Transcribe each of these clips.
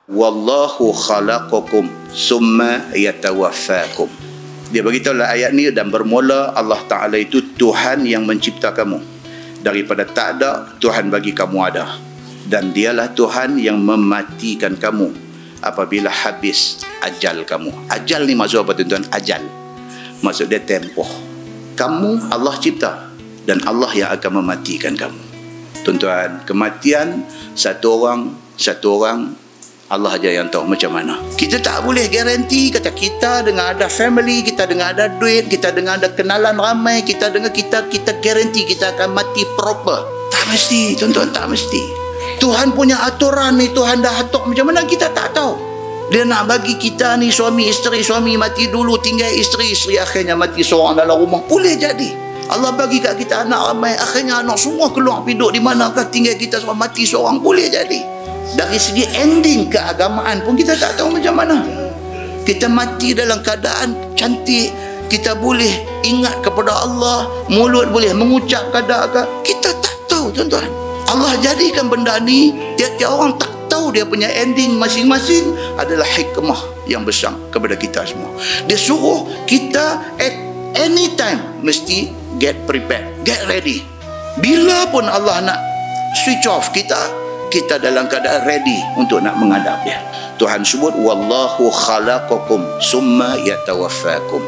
Wallahu khalaqakum summa yatawaffakum. Dia beritahu lah ayat ni, dan bermula Allah Ta'ala itu Tuhan yang mencipta kamu. Daripada tak ada, Tuhan bagi kamu ada. Dan dialah Tuhan yang mematikan kamu apabila habis ajal kamu. Ajal ni maksud apa tuan-tuan? Ajal maksud dia tempoh. Kamu Allah cipta dan Allah yang akan mematikan kamu. Tuan-tuan, kematian satu orang Allah aja yang tahu macam mana. Kita tak boleh garanti kata kita dengan ada family, kita dengan ada duit, kita dengan ada kenalan ramai, kita dengan kita garanti kita akan mati proper. Tak mesti, tuan-tuan, tak mesti. Tuhan punya aturan ni, Tuhan dah atur macam mana kita tak tahu. Dia nak bagi kita ni suami isteri, suami mati dulu tinggal isteri akhirnya mati seorang dalam rumah. Boleh jadi. Allah bagi kat kita anak ramai, akhirnya anak semua keluar piduk di manakah, tinggal kita semua mati seorang. Boleh jadi. Dari segi ending keagamaan pun kita tak tahu macam mana. Kita mati dalam keadaan cantik, kita boleh ingat kepada Allah, mulut boleh mengucap kata-kata, kita tak tahu tuan-tuan. Allah jadikan benda ni, tiap-tiap orang tak tahu dia punya ending masing-masing. Adalah hikmah yang besar kepada kita semua. Dia suruh kita at any time mesti get prepared, get ready. Bila pun Allah nak switch off kita dalam keadaan ready untuk nak menghadap dia. Tuhan sebut wallahu khalaqakum summa yatawaffakum.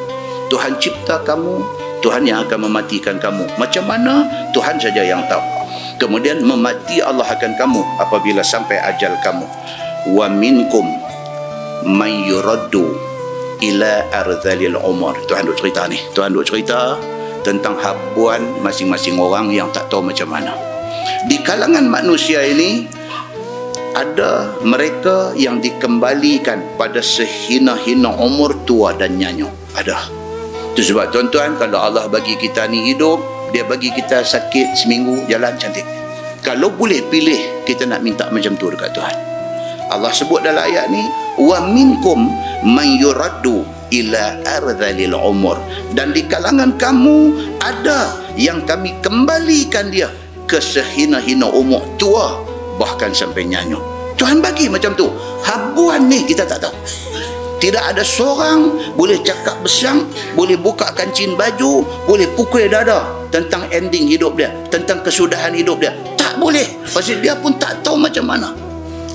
Tuhan cipta kamu, Tuhan yang akan mematikan kamu. Macam mana? Tuhan saja yang tahu. Kemudian memati Allah akan kamu apabila sampai ajal kamu. Wa minkum man yuraddu ila ardhalil umur. Tuhan duk cerita ni. Tuhan duk cerita tentang habuan masing-masing orang yang tak tahu macam mana. Di kalangan manusia ini ada mereka yang dikembalikan pada sehina-hina umur tua dan nyanyuk. Ada. Itu sebab tuan-tuan, kalau Allah bagi kita ni hidup, dia bagi kita sakit seminggu jalan cantik. Kalau boleh pilih, kita nak minta macam tu dekat Tuhan. Allah sebut dalam ayat ni, wa minkum man yuraddu ila ardhalil umur. Dan di kalangan kamu ada yang kami kembalikan dia ke sehina-hina umur tua, bahkan sampai nyanyuk. Tuhan bagi macam tu. Habuan ni kita tak tahu. Tidak ada seorang boleh cakap besang, boleh buka kancing baju, boleh pukul dada tentang ending hidup dia, tentang kesudahan hidup dia. Tak boleh. Pasal dia pun tak tahu macam mana.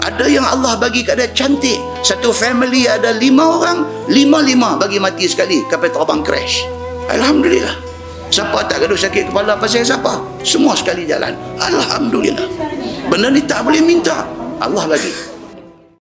Ada yang Allah bagi kat dia cantik. Satu family ada 5 orang, 5 bagi mati sekali kapal terbang crash. Alhamdulillah. Siapa tak gaduh sakit kepala pasal siapa? Semua sekali jalan. Alhamdulillah. Benda ni tak boleh minta. Allah bagi.